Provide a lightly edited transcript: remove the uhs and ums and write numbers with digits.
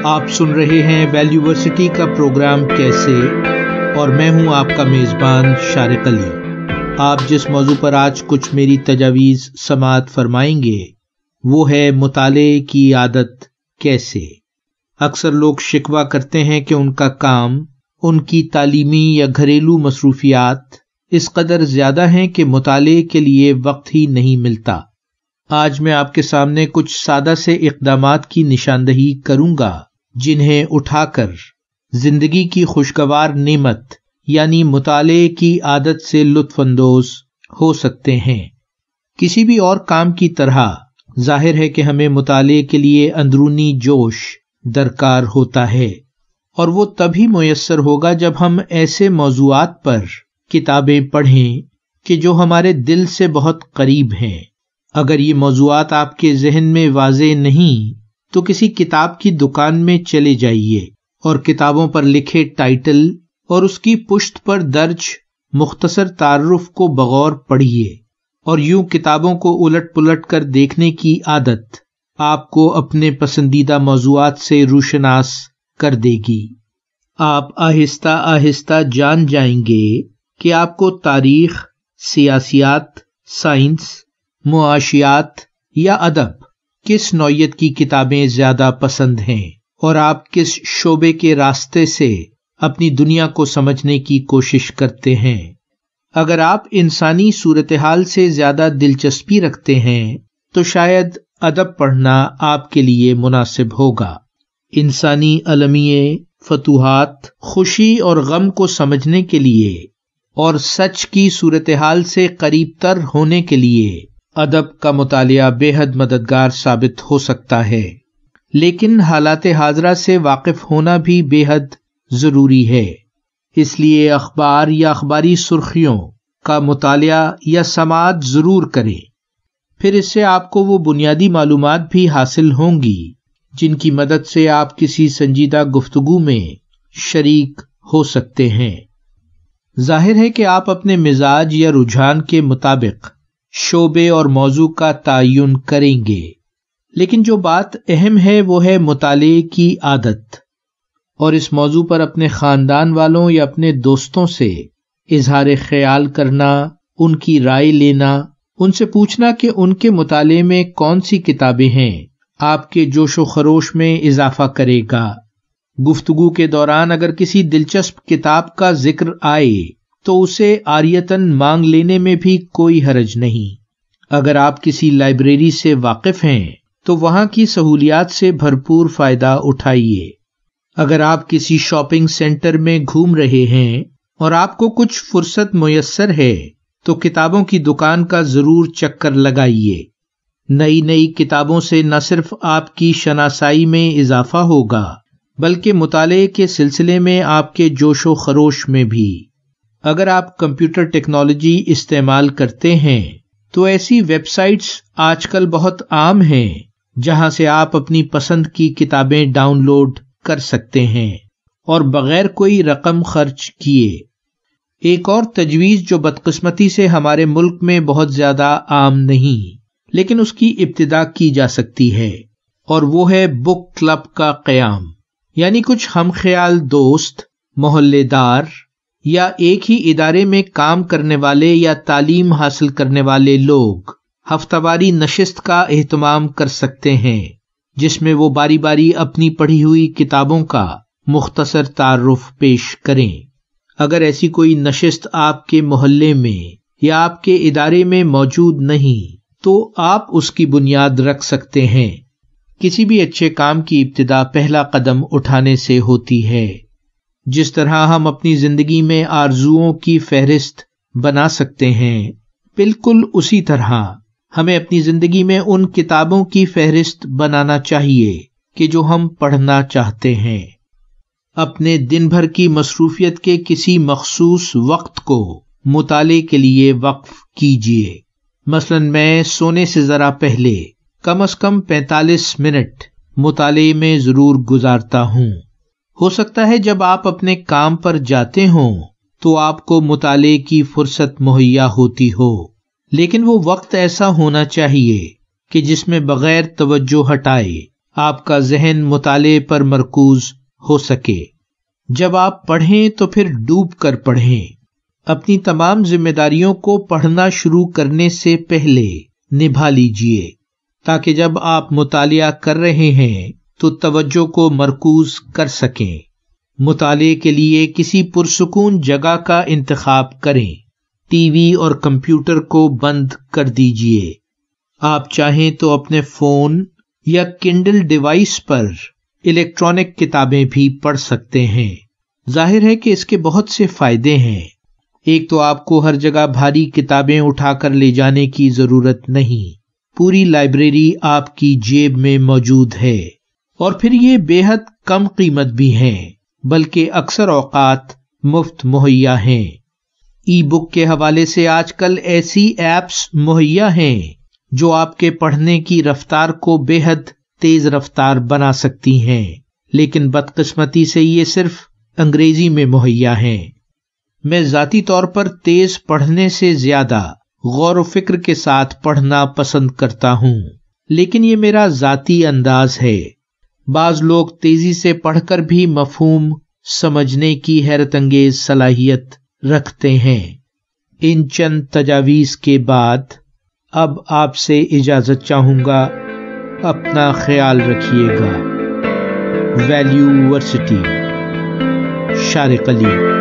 آپ سن رہے ہیں ویلیورسٹی کا پروگرام کیسے، اور میں ہوں آپ کا میزبان شارق علی۔ آپ جس موضوع پر آج کچھ میری تجاویز سماعت فرمائیں گے وہ ہے مطالعے کی عادت کیسے۔ اکثر لوگ شکوہ کرتے ہیں کہ ان کا کام، ان کی تعلیمی یا گھریلو مصروفیات اس قدر زیادہ ہیں کہ مطالعے کے لیے وقت ہی نہیں ملتا۔ آج میں آپ کے سامنے کچھ سادہ سے اقدامات کی نشاندہی کروں گا جنہیں اٹھا کر زندگی کی خوشگوار نعمت یعنی مطالعے کی عادت سے لطف اندوز ہو سکتے ہیں۔ کسی بھی اور کام کی طرح ظاہر ہے کہ ہمیں مطالعے کے لیے اندرونی جوش درکار ہوتا ہے، اور وہ تبھی میسر ہوگا جب ہم ایسے موضوعات پر کتابیں پڑھیں کہ جو ہمارے دل سے بہت قریب ہیں۔ اگر یہ موضوعات آپ کے ذہن میں واضح نہیں تو کسی کتاب کی دکان میں چلے جائیے اور کتابوں پر لکھے ٹائٹل اور اس کی پشت پر درج مختصر تعارف کو بغور پڑھیے، اور یوں کتابوں کو الٹ پلٹ کر دیکھنے کی عادت آپ کو اپنے پسندیدہ موضوعات سے روشناس کر دے گی۔ آپ آہستہ آہستہ جان جائیں گے کہ آپ کو تاریخ، سیاسیات، سائنس، معاشیات یا ادب کس نوعیت کی کتابیں زیادہ پسند ہیں، اور آپ کس شعبے کے راستے سے اپنی دنیا کو سمجھنے کی کوشش کرتے ہیں۔ اگر آپ انسانی صورتحال سے زیادہ دلچسپی رکھتے ہیں تو شاید ادب پڑھنا آپ کے لیے مناسب ہوگا۔ انسانی المیے، فتوحات، خوشی اور غم کو سمجھنے کے لیے اور سچ کی صورتحال سے قریب تر ہونے کے لیے ادب کا مطالعہ بے حد مددگار ثابت ہو سکتا ہے، لیکن حالات حاضرہ سے واقف ہونا بھی بے حد ضروری ہے۔ اس لیے اخبار یا اخباری سرخیوں کا مطالعہ یا سماعت ضرور کریں، پھر اس سے آپ کو وہ بنیادی معلومات بھی حاصل ہوں گی جن کی مدد سے آپ کسی سنجیدہ گفتگو میں شریک ہو سکتے ہیں۔ ظاہر ہے کہ آپ اپنے مزاج یا رجحان کے مطابق شعبے اور موضوع کا تعین کریں گے، لیکن جو بات اہم ہے وہ ہے مطالعے کی عادت، اور اس موضوع پر اپنے خاندان والوں یا اپنے دوستوں سے اظہار خیال کرنا، ان کی رائے لینا، ان سے پوچھنا کہ ان کے مطالعے میں کون سی کتابیں ہیں، آپ کے جوش و خروش میں اضافہ کرے گا۔ گفتگو کے دوران اگر کسی دلچسپ کتاب کا ذکر آئے تو اسے عاریتاً مانگ لینے میں بھی کوئی حرج نہیں۔ اگر آپ کسی لائبریری سے واقف ہیں تو وہاں کی سہولیات سے بھرپور فائدہ اٹھائیے۔ اگر آپ کسی شاپنگ سینٹر میں گھوم رہے ہیں اور آپ کو کچھ فرصت میسر ہے تو کتابوں کی دکان کا ضرور چکر لگائیے۔ نئی نئی کتابوں سے نہ صرف آپ کی شناسائی میں اضافہ ہوگا بلکہ مطالعے کے سلسلے میں آپ کے جوش و خروش میں بھی۔ اگر آپ کمپیوٹر ٹیکنالوجی استعمال کرتے ہیں تو ایسی ویب سائٹس آج کل بہت عام ہیں جہاں سے آپ اپنی پسند کی کتابیں ڈاؤن لوڈ کر سکتے ہیں اور بغیر کوئی رقم خرچ کیے۔ ایک اور تجویز جو بدقسمتی سے ہمارے ملک میں بہت زیادہ عام نہیں لیکن اس کی ابتدا کی جا سکتی ہے، اور وہ ہے بک کلب کا قیام، یعنی کچھ ہم خیال دوست، محلے دار یا ایک ہی ادارے میں کام کرنے والے یا تعلیم حاصل کرنے والے لوگ ہفتہ واری نشست کا اہتمام کر سکتے ہیں، جس میں وہ باری باری اپنی پڑھی ہوئی کتابوں کا مختصر تعارف پیش کریں۔ اگر ایسی کوئی نشست آپ کے محلے میں یا آپ کے ادارے میں موجود نہیں تو آپ اس کی بنیاد رکھ سکتے ہیں۔ کسی بھی اچھے کام کی ابتدا پہلا قدم اٹھانے سے ہوتی ہے۔ جس طرح ہم اپنی زندگی میں آرزوؤں کی فہرست بنا سکتے ہیں، بالکل اسی طرح ہمیں اپنی زندگی میں ان کتابوں کی فہرست بنانا چاہیے کہ جو ہم پڑھنا چاہتے ہیں۔ اپنے دن بھر کی مصروفیت کے کسی مخصوص وقت کو مطالعے کے لیے وقف کیجیے۔ مثلا میں سونے سے ذرا پہلے کم از کم 45 منٹ مطالعے میں ضرور گزارتا ہوں۔ ہو سکتا ہے جب آپ اپنے کام پر جاتے ہوں تو آپ کو مطالعے کی فرصت مہیا ہوتی ہو، لیکن وہ وقت ایسا ہونا چاہیے کہ جس میں بغیر توجہ ہٹائے آپ کا ذہن مطالعے پر مرکوز ہو سکے۔ جب آپ پڑھیں تو پھر ڈوب کر پڑھیں۔ اپنی تمام ذمہ داریوں کو پڑھنا شروع کرنے سے پہلے نبھا لیجئے، تاکہ جب آپ مطالعہ کر رہے ہیں تو توجہ کو مرکوز کر سکیں۔ مطالعے کے لیے کسی پرسکون جگہ کا انتخاب کریں۔ ٹی وی اور کمپیوٹر کو بند کر دیجئے۔ آپ چاہیں تو اپنے فون یا کنڈل ڈیوائس پر الیکٹرانک کتابیں بھی پڑھ سکتے ہیں۔ ظاہر ہے کہ اس کے بہت سے فائدے ہیں۔ ایک تو آپ کو ہر جگہ بھاری کتابیں اٹھا کر لے جانے کی ضرورت نہیں، پوری لائبریری آپ کی جیب میں موجود ہے، اور پھر یہ بے حد کم قیمت بھی ہیں، بلکہ اکثر اوقات مفت مہیا ہیں۔ ای بک کے حوالے سے آج کل ایسی ایپس مہیا ہیں جو آپ کے پڑھنے کی رفتار کو بے حد تیز رفتار بنا سکتی ہیں، لیکن بدقسمتی سے یہ صرف انگریزی میں مہیا ہیں۔ میں ذاتی طور پر تیز پڑھنے سے زیادہ غور و فکر کے ساتھ پڑھنا پسند کرتا ہوں، لیکن یہ میرا ذاتی انداز ہے۔ بعض لوگ تیزی سے پڑھ کر بھی مفہوم سمجھنے کی حیرت انگیز صلاحیت رکھتے ہیں۔ ان چند تجاویز کے بعد اب آپ سے اجازت چاہوں گا۔ اپنا خیال رکھیے گا۔ ویلیو ورسٹی، شارق علی۔